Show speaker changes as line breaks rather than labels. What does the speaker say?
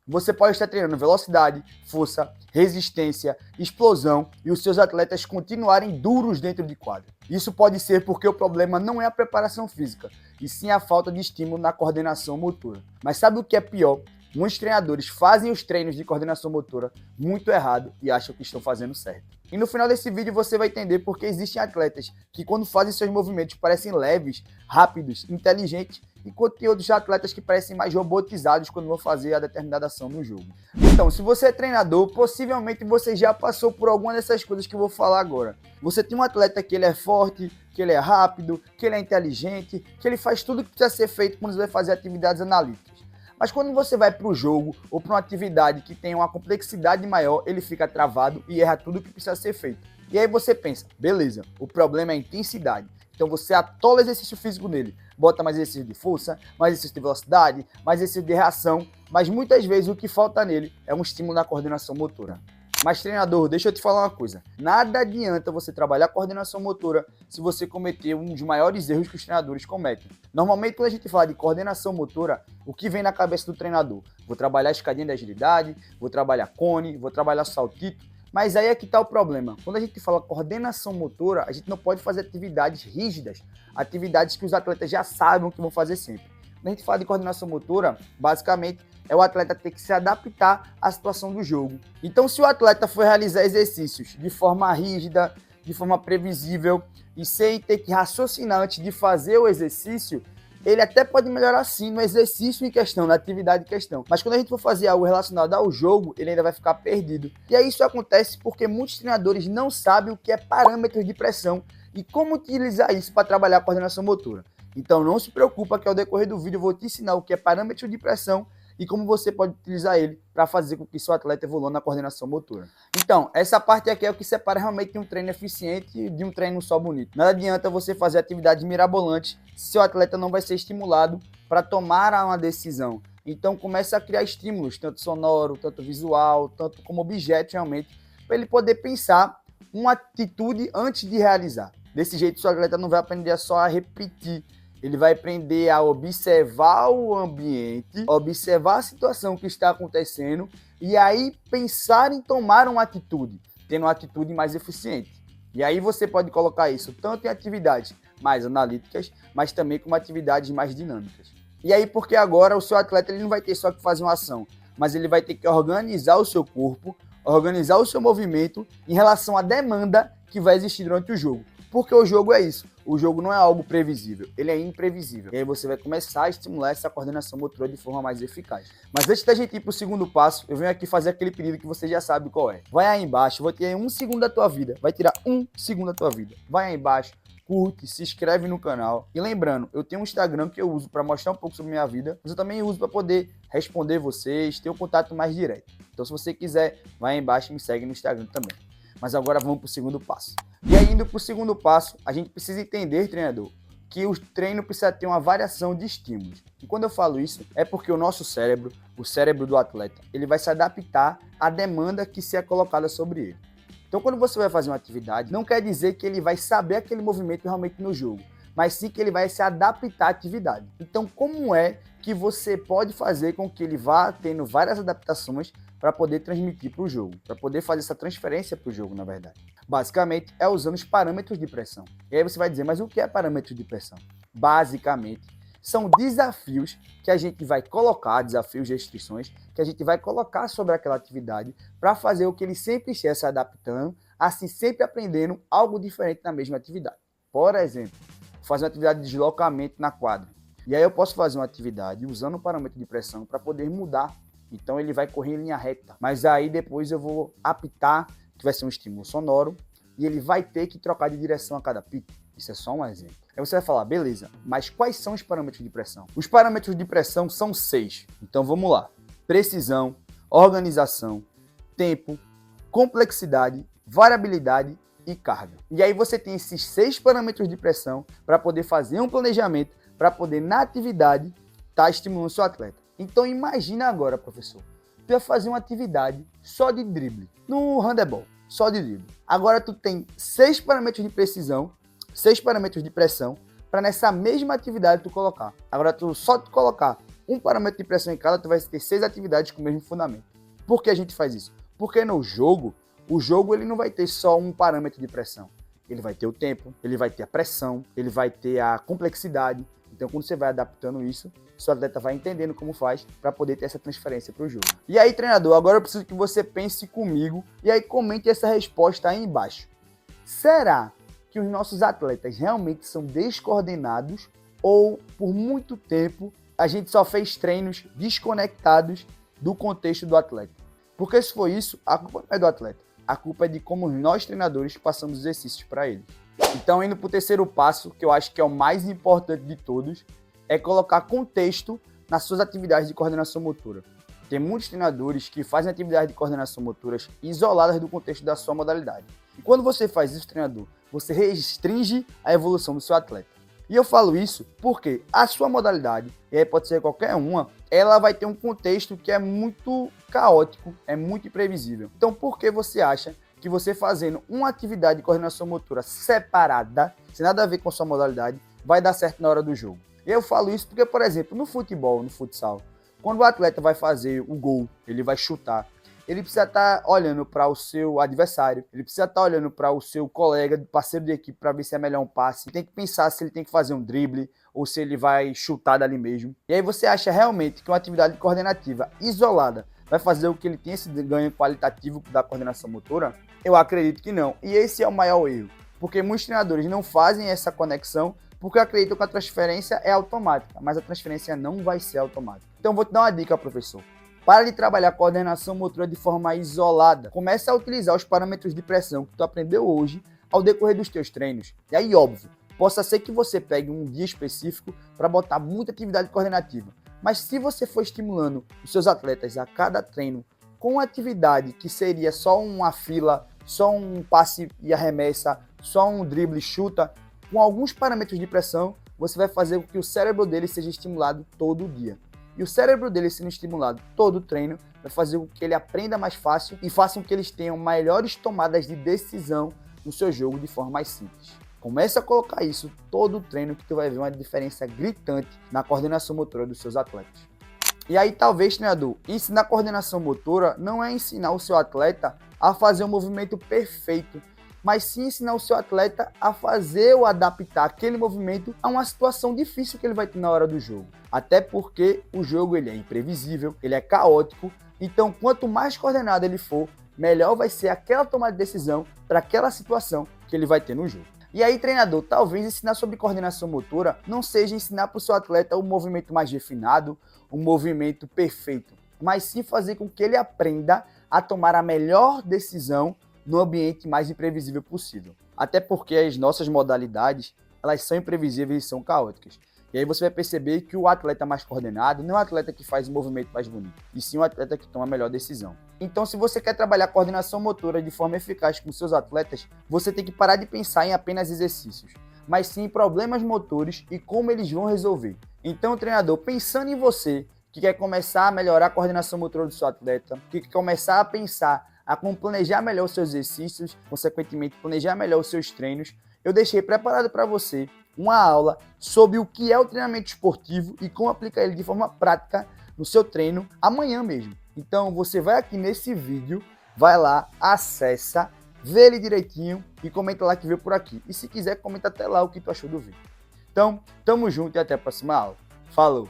Você pode estar treinando velocidade, força, resistência, explosão e os seus atletas continuarem duros dentro de quadra. Isso pode ser porque o problema não é a preparação física, e sim a falta de estímulo na coordenação motora. Mas sabe o que é pior? Muitos treinadores fazem os treinos de coordenação motora muito errado e acham que estão fazendo certo. E no final desse vídeo você vai entender porque existem atletas que quando fazem seus movimentos parecem leves, rápidos, inteligentes, enquanto tem outros atletas que parecem mais robotizados quando vão fazer a determinada ação no jogo. Então, se você é treinador, possivelmente você já passou por alguma dessas coisas que eu vou falar agora. Você tem um atleta que ele é forte, que ele é rápido, que ele é inteligente, que ele faz tudo que precisa ser feito quando você vai fazer atividades analíticas. Mas quando você vai para o jogo ou para uma atividade que tem uma complexidade maior, ele fica travado e erra tudo que precisa ser feito. E aí você pensa, beleza, o problema é a intensidade. Então você atola exercício físico nele, bota mais exercício de força, mais exercício de velocidade, mais exercício de reação, mas muitas vezes o que falta nele é um estímulo na coordenação motora. Mas treinador, deixa eu te falar uma coisa, nada adianta você trabalhar coordenação motora se você cometer um dos maiores erros que os treinadores cometem. Normalmente quando a gente fala de coordenação motora, o que vem na cabeça do treinador? Vou trabalhar escadinha de agilidade, vou trabalhar cone, vou trabalhar saltito, mas aí é que está o problema. Quando a gente fala coordenação motora, a gente não pode fazer atividades rígidas, atividades que os atletas já sabem o que vão fazer sempre. Quando a gente fala de coordenação motora, basicamente é o atleta ter que se adaptar à situação do jogo. Então, se o atleta for realizar exercícios de forma rígida, de forma previsível e sem ter que raciocinar antes de fazer o exercício, ele até pode melhorar sim no exercício em questão, na atividade em questão. Mas quando a gente for fazer algo relacionado ao jogo, ele ainda vai ficar perdido. E aí isso acontece porque muitos treinadores não sabem o que é parâmetros de pressão e como utilizar isso para trabalhar a coordenação motora. Então não se preocupa que ao decorrer do vídeo eu vou te ensinar o que é parâmetro de pressão e como você pode utilizar ele para fazer com que seu atleta evolua na coordenação motora. Então, essa parte aqui é o que separa realmente de um treino eficiente de um treino só bonito. Nada adianta você fazer atividades mirabolantes se seu atleta não vai ser estimulado para tomar uma decisão. Então, comece a criar estímulos, tanto sonoro, tanto visual, tanto como objeto realmente, para ele poder pensar uma atitude antes de realizar. Desse jeito, seu atleta não vai aprender só a repetir, ele vai aprender a observar o ambiente, observar a situação que está acontecendo e aí pensar em tomar uma atitude, tendo uma atitude mais eficiente. E aí você pode colocar isso tanto em atividades mais analíticas, mas também como atividades mais dinâmicas. E aí porque agora o seu atleta ele não vai ter só que fazer uma ação, mas ele vai ter que organizar o seu corpo, organizar o seu movimento em relação à demanda que vai existir durante o jogo. Porque o jogo é isso. O jogo não é algo previsível, ele é imprevisível. E aí você vai começar a estimular essa coordenação motora de forma mais eficaz. Mas antes da gente ir para o segundo passo, eu venho aqui fazer aquele pedido que você já sabe qual é. Vai aí embaixo, vou tirar 1 segundo da tua vida. Vai tirar 1 segundo da tua vida. Vai aí embaixo, curte, se inscreve no canal. E lembrando, eu tenho um Instagram que eu uso para mostrar um pouco sobre minha vida, mas eu também uso para poder responder vocês, ter um contato mais direto. Então se você quiser, vai aí embaixo e me segue no Instagram também. Mas agora vamos para o segundo passo. E aí, indo para o segundo passo, a gente precisa entender, treinador, que o treino precisa ter uma variação de estímulos. E quando eu falo isso, é porque o nosso cérebro, o cérebro do atleta, ele vai se adaptar à demanda que se é colocada sobre ele. Então, quando você vai fazer uma atividade, não quer dizer que ele vai saber aquele movimento realmente no jogo, mas sim que ele vai se adaptar à atividade. Então, como é que você pode fazer com que ele vá tendo várias adaptações para poder transmitir para o jogo, para poder fazer essa transferência para o jogo, na verdade? Basicamente, é usando os parâmetros de pressão. E aí você vai dizer, mas o que é parâmetro de pressão? Basicamente, são desafios que a gente vai colocar, desafios, restrições, que a gente vai colocar sobre aquela atividade para fazer o que ele sempre esteja se adaptando, assim sempre aprendendo algo diferente na mesma atividade. Por exemplo, fazer uma atividade de deslocamento na quadra. E aí eu posso fazer uma atividade usando o parâmetro de pressão para poder mudar. Então ele vai correr em linha reta. Mas aí depois eu vou apitar, que vai ser um estímulo sonoro, e ele vai ter que trocar de direção a cada pique. Isso é só um exemplo. Aí você vai falar, beleza, mas quais são os parâmetros de pressão? Os parâmetros de pressão são 6. Então vamos lá. Precisão, organização, tempo, complexidade, variabilidade e carga. E aí você tem esses 6 parâmetros de pressão para poder fazer um planejamento, para poder na atividade estar estimulando o seu atleta. Então imagina agora, professor, tu ia fazer uma atividade só de drible, no handebol, só de drible. Agora tu tem 6 parâmetros de precisão, 6 parâmetros de pressão, para nessa mesma atividade tu colocar. Agora tu só tu colocar um parâmetro de pressão em cada, tu vai ter 6 atividades com o mesmo fundamento. Por que a gente faz isso? Porque no jogo, o jogo ele não vai ter só um parâmetro de pressão. Ele vai ter o tempo, ele vai ter a pressão, ele vai ter a complexidade. Então, quando você vai adaptando isso, seu atleta vai entendendo como faz para poder ter essa transferência para o jogo. E aí, treinador, agora eu preciso que você pense comigo e aí comente essa resposta aí embaixo. Será que os nossos atletas realmente são descoordenados ou, por muito tempo, a gente só fez treinos desconectados do contexto do atleta? Porque se for isso, a culpa não é do atleta. A culpa é de como nós, treinadores, passamos os exercícios para ele. Então, indo para o terceiro passo, que eu acho que é o mais importante de todos, é colocar contexto nas suas atividades de coordenação motora. Tem muitos treinadores que fazem atividades de coordenação motoras isoladas do contexto da sua modalidade. E quando você faz isso, treinador, você restringe a evolução do seu atleta. E eu falo isso porque a sua modalidade, e aí pode ser qualquer uma, ela vai ter um contexto que é muito caótico, é muito imprevisível. Então, por que você acha que você fazendo uma atividade de coordenação motora separada, sem nada a ver com a sua modalidade, vai dar certo na hora do jogo? E eu falo isso porque, por exemplo, no futebol, no futsal, quando o atleta vai fazer o gol, ele vai chutar, ele precisa estar olhando para o seu adversário, ele precisa estar olhando para o seu colega, parceiro de equipe, para ver se é melhor um passe. Tem que pensar se ele tem que fazer um drible ou se ele vai chutar dali mesmo. E aí você acha realmente que uma atividade coordenativa isolada vai fazer o que ele tem esse ganho qualitativo da coordenação motora? Eu acredito que não. E esse é o maior erro, porque muitos treinadores não fazem essa conexão porque acreditam que a transferência é automática, mas a transferência não vai ser automática. Então vou te dar uma dica, professor. Para de trabalhar coordenação motora de forma isolada. Comece a utilizar os parâmetros de pressão que tu aprendeu hoje ao decorrer dos teus treinos. E aí, óbvio, possa ser que você pegue um dia específico para botar muita atividade coordenativa. Mas se você for estimulando os seus atletas a cada treino com uma atividade que seria só uma fila, só um passe e arremessa, só um drible e chuta, com alguns parâmetros de pressão, você vai fazer com que o cérebro dele seja estimulado todo dia. E o cérebro dele sendo estimulado todo o treino vai fazer com que ele aprenda mais fácil e faça com que eles tenham melhores tomadas de decisão no seu jogo de forma mais simples. Comece a colocar isso todo o treino que tu vai ver uma diferença gritante na coordenação motora dos seus atletas. E aí talvez, treinador, ensinar coordenação motora não é ensinar o seu atleta a fazer um movimento perfeito, mas sim ensinar o seu atleta a fazer ou adaptar aquele movimento a uma situação difícil que ele vai ter na hora do jogo. Até porque o jogo ele é imprevisível, ele é caótico, então quanto mais coordenado ele for, melhor vai ser aquela tomada de decisão para aquela situação que ele vai ter no jogo. E aí, treinador, talvez ensinar sobre coordenação motora não seja ensinar para o seu atleta um movimento mais refinado, um movimento perfeito, mas sim fazer com que ele aprenda a tomar a melhor decisão no ambiente mais imprevisível possível. Até porque as nossas modalidades, elas são imprevisíveis e são caóticas. E aí você vai perceber que o atleta mais coordenado não é o atleta que faz o movimento mais bonito, e sim o atleta que toma a melhor decisão. Então, se você quer trabalhar coordenação motora de forma eficaz com seus atletas, você tem que parar de pensar em apenas exercícios, mas sim em problemas motores e como eles vão resolver. Então, treinador, pensando em você, que quer começar a melhorar a coordenação motora do seu atleta, que quer começar a pensar a como planejar melhor os seus exercícios, consequentemente planejar melhor os seus treinos, eu deixei preparado para você uma aula sobre o que é o treinamento esportivo e como aplicar ele de forma prática no seu treino amanhã mesmo. Então você vai aqui nesse vídeo, vai lá, acessa, vê ele direitinho e comenta lá que veio por aqui. E se quiser, comenta até lá o que tu achou do vídeo. Então, tamo junto e até a próxima aula. Falou!